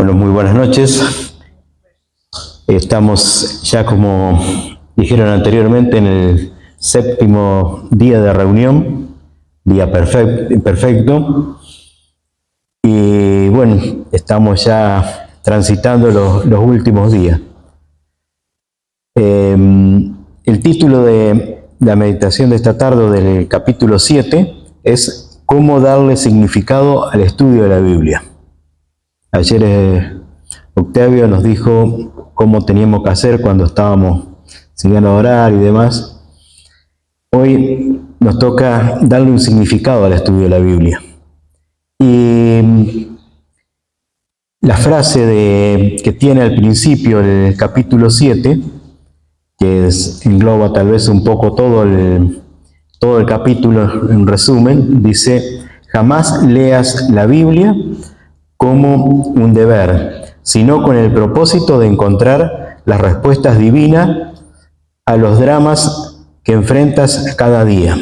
Bueno, muy buenas noches. Estamos ya, como dijeron anteriormente, en el 7º día de reunión, día perfecto. Y bueno, estamos ya transitando los últimos días. El título de la meditación de esta tarde, del capítulo 7, es ¿Cómo darle significado al estudio de la Biblia? Ayer Octavio nos dijo cómo teníamos que hacer cuando estábamos sin ganas de orar y demás. Hoy nos toca darle un significado al estudio de la Biblia. Y la frase que tiene al principio del capítulo 7, que engloba tal vez un poco todo el capítulo en resumen, dice: jamás leas la Biblia como un deber, sino con el propósito de encontrar las respuestas divinas a los dramas que enfrentas cada día.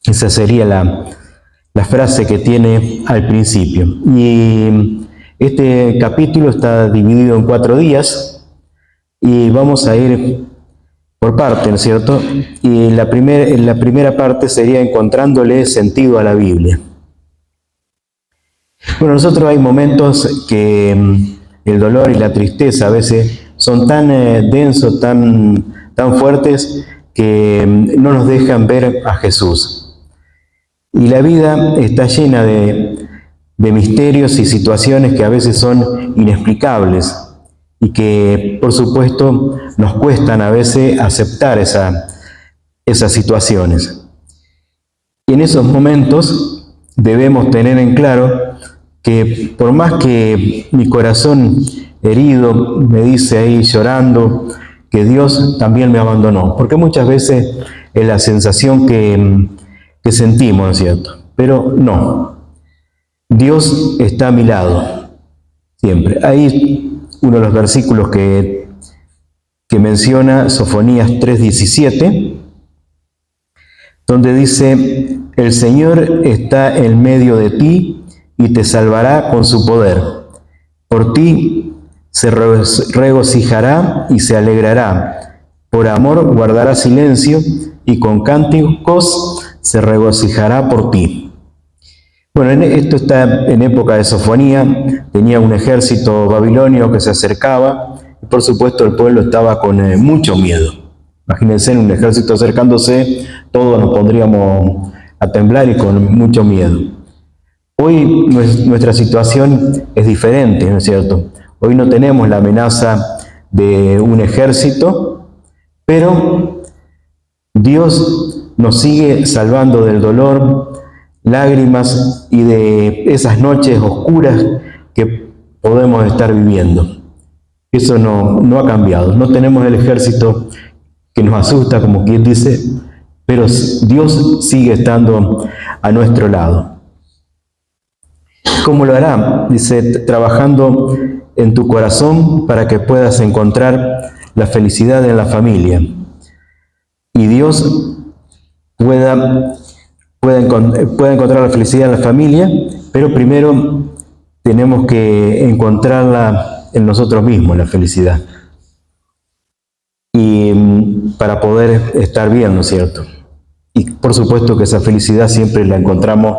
Esa sería la frase que tiene al principio. Y este capítulo está dividido en 4 días y vamos a ir por parte, ¿no es cierto? Y la primera parte sería encontrándole sentido a la Biblia. Bueno, nosotros hay momentos que el dolor y la tristeza a veces son tan densos, tan fuertes, que no nos dejan ver a Jesús. Y la vida está llena de misterios y situaciones que a veces son inexplicables y que, por supuesto, nos cuestan a veces aceptar esas situaciones. Y en esos momentos debemos tener en claro que por más que mi corazón herido me dice ahí llorando que Dios también me abandonó, porque muchas veces es la sensación que sentimos, ¿no es cierto? Pero no, Dios está a mi lado, siempre. Hay uno de los versículos que menciona Sofonías 3:17, donde dice: el Señor está en medio de ti y te salvará con su poder. Por ti se regocijará y se alegrará. Por amor guardará silencio y con cánticos se regocijará por ti. Bueno, esto está en época de Sofonía. Tenía un ejército babilonio que se acercaba y por supuesto el pueblo estaba con mucho miedo. Imagínense un ejército acercándose, todos nos pondríamos a temblar y con mucho miedo. Hoy nuestra situación es diferente, ¿no es cierto? Hoy no tenemos la amenaza de un ejército, pero Dios nos sigue salvando del dolor, lágrimas y de esas noches oscuras que podemos estar viviendo. Eso no ha cambiado. No tenemos el ejército que nos asusta, como quien dice, pero Dios sigue estando a nuestro lado. ¿Cómo lo hará? Dice: trabajando en tu corazón para que puedas encontrar la felicidad en la familia. Y Dios pueda encontrar la felicidad en la familia, pero primero tenemos que encontrarla en nosotros mismos, la felicidad. Y para poder estar bien, ¿no es cierto? Y por supuesto que esa felicidad siempre la encontramos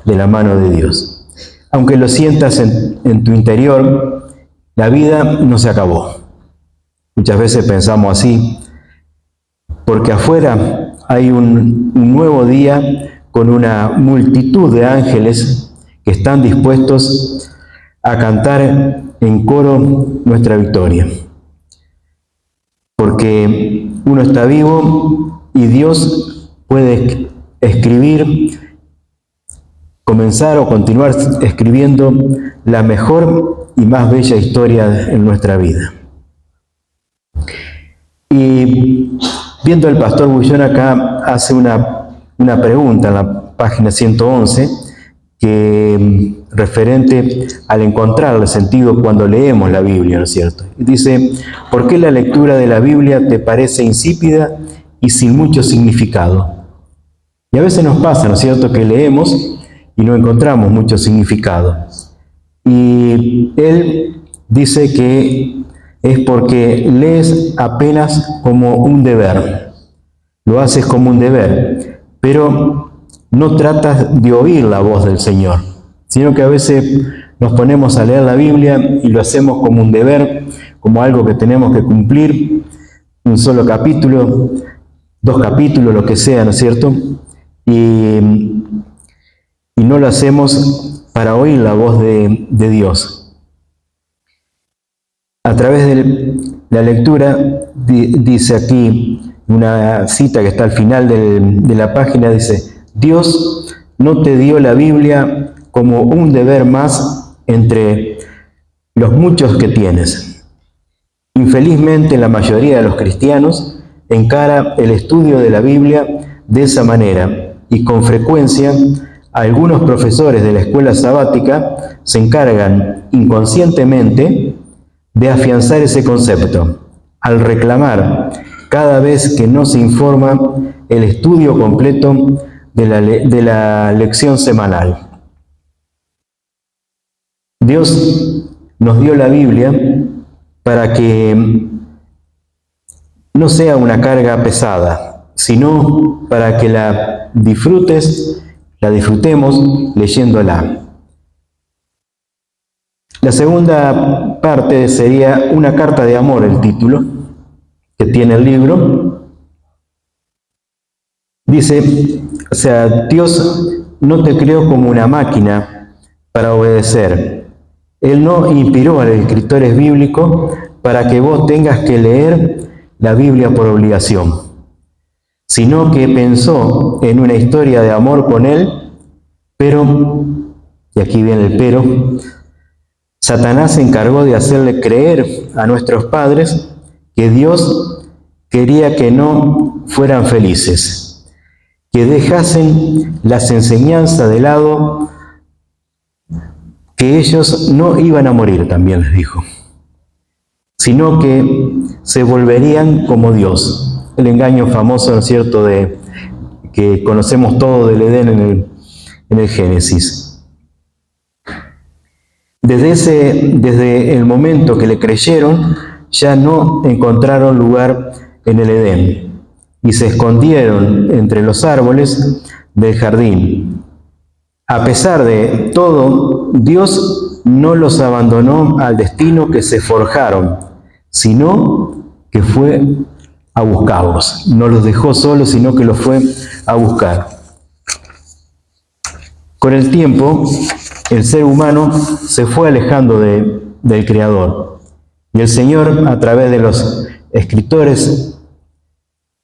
de la mano de Dios. Aunque lo sientas en tu interior, la vida no se acabó. Muchas veces pensamos así, porque afuera hay un nuevo día con una multitud de ángeles que están dispuestos a cantar en coro nuestra victoria. Porque uno está vivo y Dios puede escribir, comenzar o continuar escribiendo la mejor y más bella historia en nuestra vida. Y viendo el pastor Bullón acá, hace una pregunta en la página 111, que referente al encontrar el sentido cuando leemos la Biblia, ¿no es cierto? Y dice: ¿por qué la lectura de la Biblia te parece insípida y sin mucho significado? Y a veces nos pasa, ¿no es cierto?, que leemos y no encontramos mucho significado. Y él dice que es porque lees apenas como un deber, lo haces como un deber, pero no tratas de oír la voz del Señor, sino que a veces nos ponemos a leer la Biblia y lo hacemos como un deber, como algo que tenemos que cumplir, un solo capítulo, 2 capítulos, lo que sea, ¿no es cierto? Y no lo hacemos para oír la voz de Dios. A través de la lectura, dice aquí una cita que está al final de la página, dice: Dios no te dio la Biblia como un deber más entre los muchos que tienes. Infelizmente, la mayoría de los cristianos encara el estudio de la Biblia de esa manera, y con frecuencia algunos profesores de la escuela sabática se encargan inconscientemente de afianzar ese concepto, al reclamar cada vez que no se informa el estudio completo de la lección semanal. Dios nos dio la Biblia para que no sea una carga pesada, sino para que la disfrutemos leyéndola. La segunda parte sería una carta de amor, el título que tiene el libro. Dice, o sea, Dios no te creó como una máquina para obedecer. Él no inspiró a los escritores bíblicos para que vos tengas que leer la Biblia por obligación, sino que pensó en una historia de amor con Él, pero, y aquí viene el pero, Satanás se encargó de hacerle creer a nuestros padres que Dios quería que no fueran felices, que dejasen las enseñanzas de lado, que ellos no iban a morir, también les dijo, sino que se volverían como Dios. El engaño famoso, ¿no es cierto?, de que conocemos todo del Edén en el Génesis. Desde el momento que le creyeron, ya no encontraron lugar en el Edén y se escondieron entre los árboles del jardín. A pesar de todo, Dios no los abandonó al destino que se forjaron, sino que fue a buscarlos. No los dejó solos, sino que los fue a buscar. Con el tiempo, el ser humano se fue alejando del Creador. Y el Señor, a través de los escritores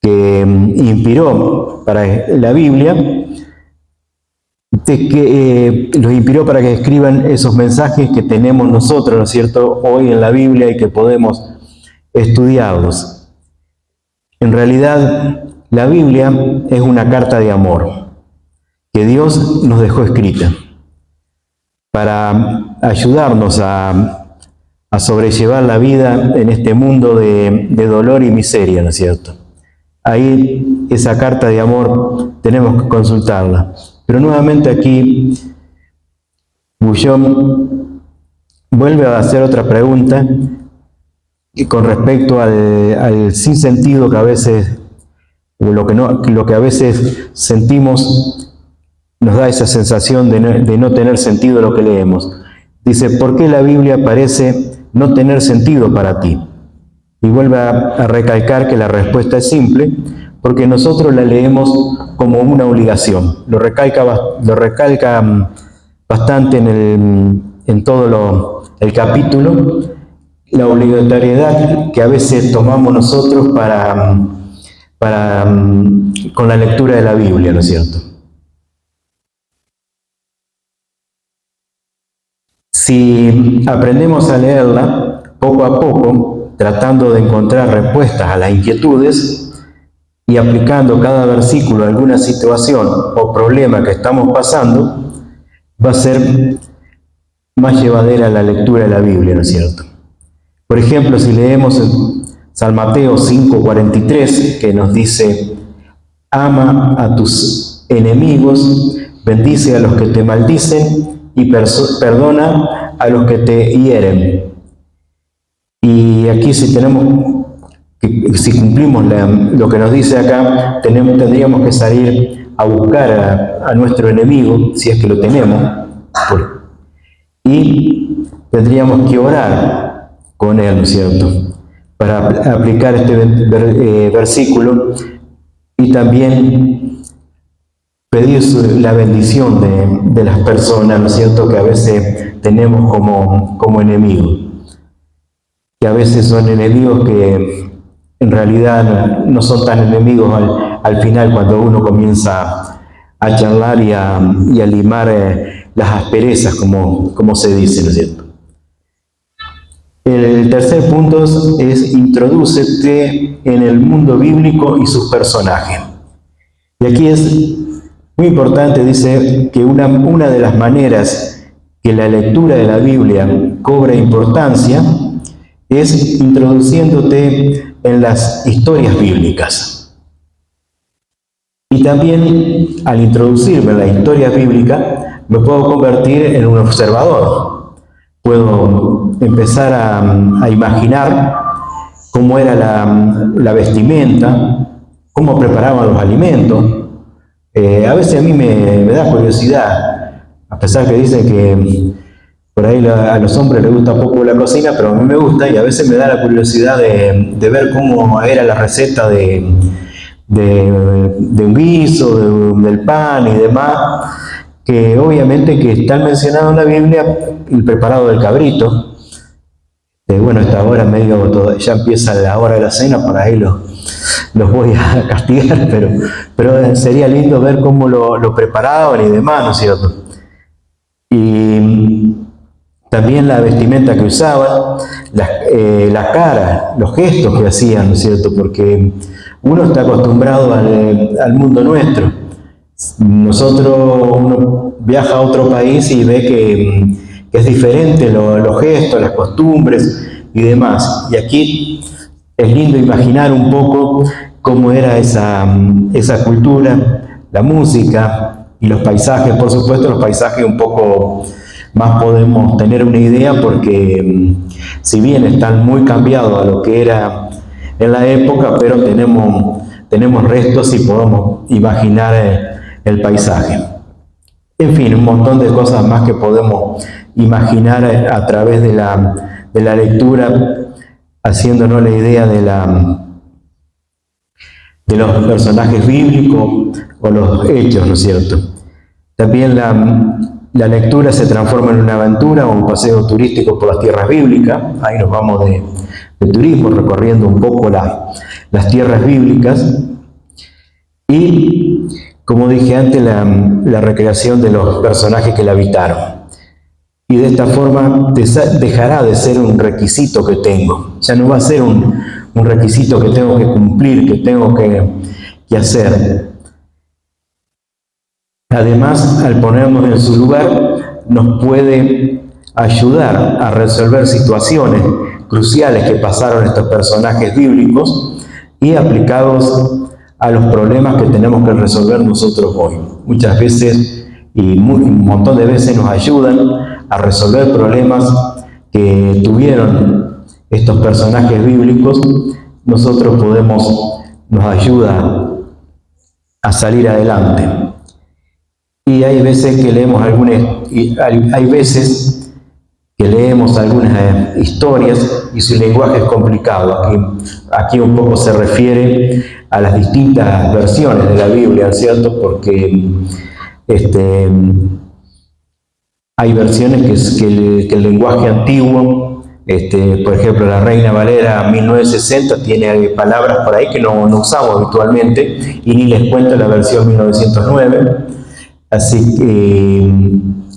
que inspiró para la Biblia, los inspiró para que escriban esos mensajes que tenemos nosotros, ¿no es cierto?, hoy en la Biblia y que podemos estudiarlos. En realidad, la Biblia es una carta de amor que Dios nos dejó escrita para ayudarnos a sobrellevar la vida en este mundo de dolor y miseria, ¿no es cierto? Ahí esa carta de amor tenemos que consultarla. Pero nuevamente aquí Bullón vuelve a hacer otra pregunta con respecto al sinsentido que a veces, lo que a veces sentimos, nos da esa sensación de no tener sentido lo que leemos. Dice, ¿por qué la Biblia parece no tener sentido para ti? Y vuelve a recalcar que la respuesta es simple, porque nosotros la leemos como una obligación. Lo recalca bastante en todo el capítulo, la obligatoriedad que a veces tomamos nosotros con la lectura de la Biblia, ¿no es cierto? Si aprendemos a leerla poco a poco, tratando de encontrar respuestas a las inquietudes y aplicando cada versículo a alguna situación o problema que estamos pasando, va a ser más llevadera la lectura de la Biblia, ¿no es cierto? Por ejemplo, si leemos en San Mateo 5:43, que nos dice, ama a tus enemigos, bendice a los que te maldicen y perdona a los que te hieren. Y aquí si si cumplimos lo que nos dice acá, tendríamos que salir a buscar a nuestro enemigo, si es que lo tenemos, y tendríamos que orar con él, ¿no es cierto?, para aplicar este versículo, y también pedir la bendición de las personas, ¿no es cierto?, que a veces tenemos como enemigos, que a veces son enemigos que en realidad no son tan enemigos al final, cuando uno comienza a charlar y a limar las asperezas, como se dice, ¿no es cierto? El tercer punto es introdúcete en el mundo bíblico y sus personajes. Y aquí es muy importante, dice, que una de las maneras que la lectura de la Biblia cobra importancia es introduciéndote en las historias bíblicas. Y también al introducirme en la historia bíblica, me puedo convertir en un observador. Puedo empezar a imaginar cómo era la vestimenta, cómo preparaban los alimentos. A veces a mí me da curiosidad, a pesar que dicen que por ahí a los hombres les gusta poco la cocina, pero a mí me gusta, y a veces me da la curiosidad de ver cómo era la receta de un guiso, del pan y demás, que obviamente que están mencionados en la Biblia, el preparado del cabrito. Bueno, esta hora ya empieza la hora de la cena, por ahí los voy a castigar, pero sería lindo ver cómo lo preparaban y demás, ¿no es cierto? Y también la vestimenta que usaban, la cara, los gestos que hacían, ¿no es cierto? Porque uno está acostumbrado al mundo nuestro. Uno viaja a otro país y ve que es diferente los gestos, las costumbres y demás. Y aquí es lindo imaginar un poco cómo era esa cultura, la música y los paisajes. Por supuesto, los paisajes un poco más podemos tener una idea, porque si bien están muy cambiados a lo que era en la época, pero tenemos restos y podemos imaginar el paisaje. En fin, un montón de cosas más que podemos imaginar a través de la lectura, haciéndonos la idea de los personajes bíblicos o los hechos, ¿no es cierto? También la lectura se transforma en una aventura o un paseo turístico por las tierras bíblicas. Ahí nos vamos de turismo, recorriendo un poco las tierras bíblicas. Y, como dije antes, la recreación de los personajes que la habitaron. Y de esta forma dejará de ser un requisito que tengo. Ya no va a ser un requisito que tengo que cumplir, que tengo que hacer. Además, al ponernos en su lugar, nos puede ayudar a resolver situaciones cruciales que pasaron estos personajes bíblicos y aplicados a los problemas que tenemos que resolver nosotros hoy. Muchas veces y un montón de veces nos ayudan a resolver problemas que tuvieron estos personajes bíblicos. Nosotros nos ayuda a salir adelante. Y hay veces que leemos algunas historias y su lenguaje es complicado. Aquí un poco se refiere a las distintas versiones de la Biblia, ¿cierto? Porque hay versiones que el lenguaje antiguo, por ejemplo, la Reina Valera 1960 tiene palabras por ahí que no usamos habitualmente, y ni les cuento la versión 1909. Así que,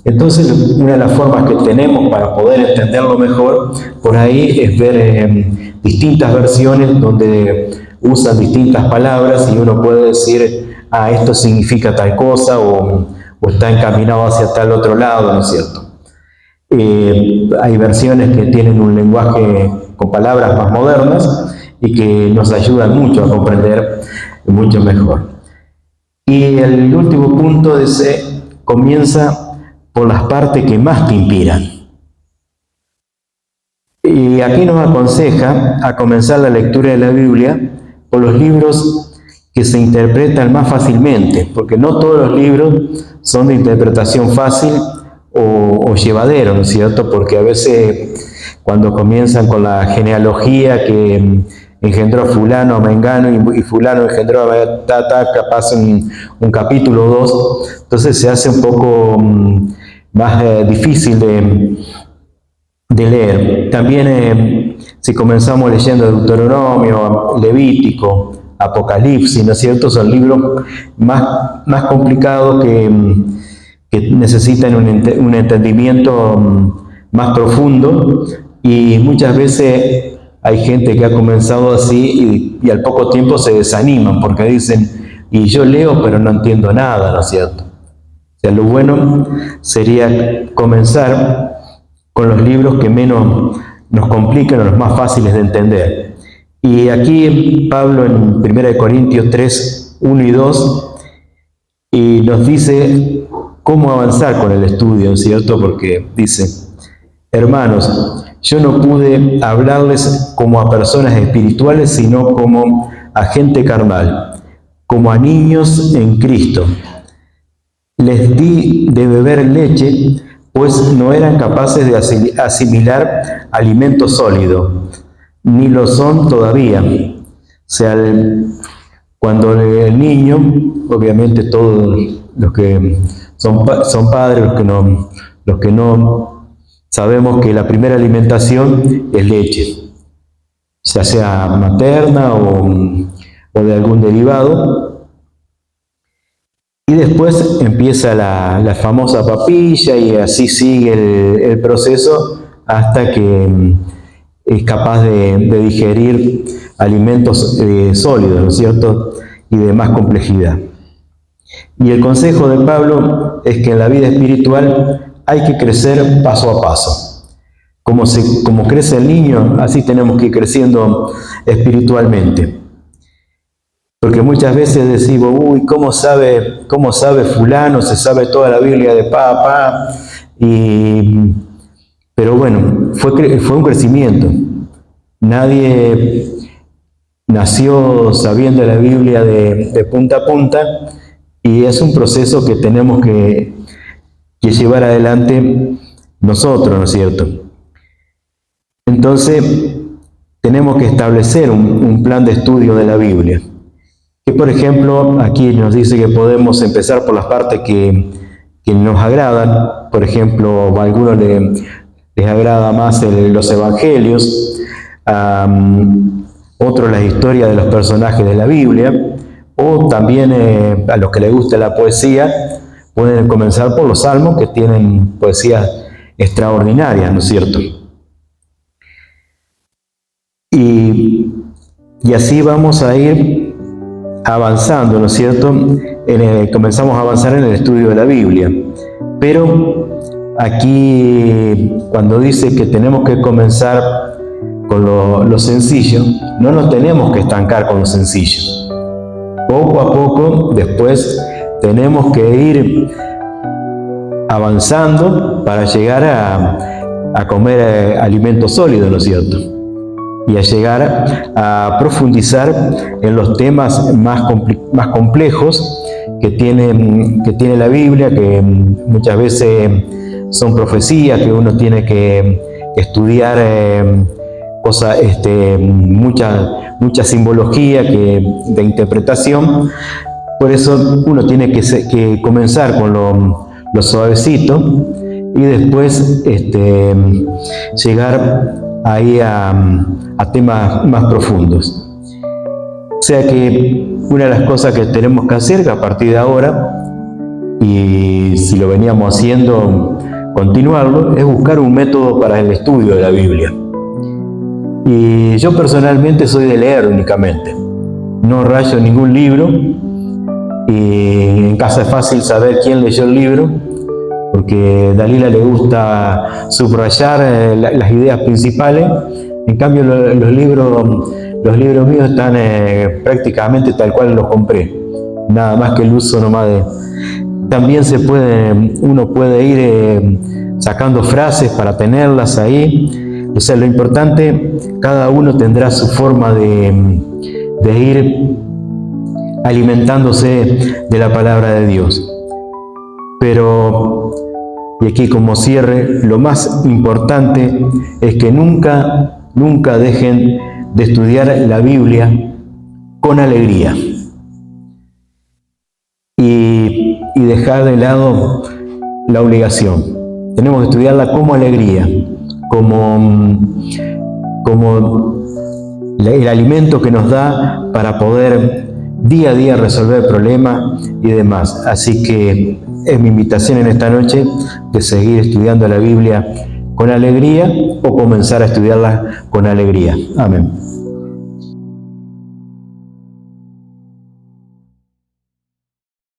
entonces, una de las formas que tenemos para poder entenderlo mejor por ahí es ver distintas versiones donde usan distintas palabras y uno puede decir, esto significa tal cosa o está encaminado hacia tal otro lado, ¿no es cierto? Hay versiones que tienen un lenguaje con palabras más modernas y que nos ayudan mucho a comprender mucho mejor. Y el último punto comienza por las partes que más te inspiran. Y aquí nos aconseja a comenzar la lectura de la Biblia por los libros que se interpretan más fácilmente, porque no todos los libros son de interpretación fácil o llevadero, ¿no es cierto? Porque a veces cuando comienzan con la genealogía que engendró a fulano, a mengano, y fulano engendró a capaz un capítulo o dos, entonces se hace un poco más difícil de leer. También si comenzamos leyendo Deuteronomio, Levítico, Apocalipsis, ¿no es cierto? Son libros más complicados que necesitan un entendimiento más profundo, y muchas veces hay gente que ha comenzado así y al poco tiempo se desaniman porque dicen, y yo leo pero no entiendo nada, ¿no es cierto? O sea, lo bueno sería comenzar con los libros que menos nos complican o los más fáciles de entender. Y aquí Pablo en 1 Corintios 3, 1 y 2, y nos dice cómo avanzar con el estudio, ¿no es cierto? Porque dice, hermanos, yo no pude hablarles como a personas espirituales, sino como a gente carnal, como a niños en Cristo. Les di de beber leche, pues no eran capaces de asimilar alimento sólido, ni lo son todavía. O sea, cuando el niño, obviamente todos los que son padres, los que no sabemos que la primera alimentación es leche, ya sea materna o de algún derivado. Y después empieza la famosa papilla y así sigue el proceso hasta que es capaz de digerir alimentos sólidos, ¿no es cierto? Y de más complejidad. Y el consejo de Pablo es que en la vida espiritual hay que crecer paso a paso. Como crece el niño, así tenemos que ir creciendo espiritualmente. Porque muchas veces decimos, uy, ¿cómo sabe fulano? Se sabe toda la Biblia de pa. Pero bueno, fue un crecimiento. Nadie nació sabiendo la Biblia de punta a punta, y es un proceso que tenemos que llevar adelante nosotros, ¿no es cierto? Entonces, tenemos que establecer un plan de estudio de la Biblia. Que, por ejemplo, aquí nos dice que podemos empezar por las partes que nos agradan. Por ejemplo, a algunos les agrada más los evangelios, otros las historias de los personajes de la Biblia, o también a los que les gusta la poesía, pueden comenzar por los salmos, que tienen poesías extraordinarias, ¿no es cierto? Y así vamos a ir avanzando, ¿no es cierto? Comenzamos a avanzar en el estudio de la Biblia. Pero aquí, cuando dice que tenemos que comenzar con lo sencillo, no nos tenemos que estancar con lo sencillo. Poco a poco, después, tenemos que ir avanzando para llegar a comer alimentos sólidos, ¿no es cierto? Y a llegar a profundizar en los temas más complejos que tiene la Biblia, que muchas veces son profecías, que uno tiene que estudiar cosas, mucha simbología de interpretación. Por eso uno tiene que comenzar con lo suavecito y después llegar ahí a temas más profundos. O sea que una de las cosas que tenemos que hacer a partir de ahora, y si lo veníamos haciendo, continuarlo, es buscar un método para el estudio de la Biblia. Y yo personalmente soy de leer únicamente, no rayo ningún libro, y en casa es fácil saber quién leyó el libro, porque a Dalila le gusta subrayar las ideas principales. En cambio los libros míos están prácticamente tal cual los compré, nada más que el uso nomás También uno puede ir sacando frases para tenerlas ahí. O sea, lo importante, cada uno tendrá su forma de ir alimentándose de la palabra de Dios. Pero, y aquí como cierre, lo más importante es que nunca dejen de estudiar la Biblia con alegría y dejar de lado la obligación. Tenemos que estudiarla como alegría, como el alimento que nos da para poder día a día resolver problemas y demás. Así que es mi invitación en esta noche de seguir estudiando la Biblia con alegría o comenzar a estudiarla con alegría. Amén.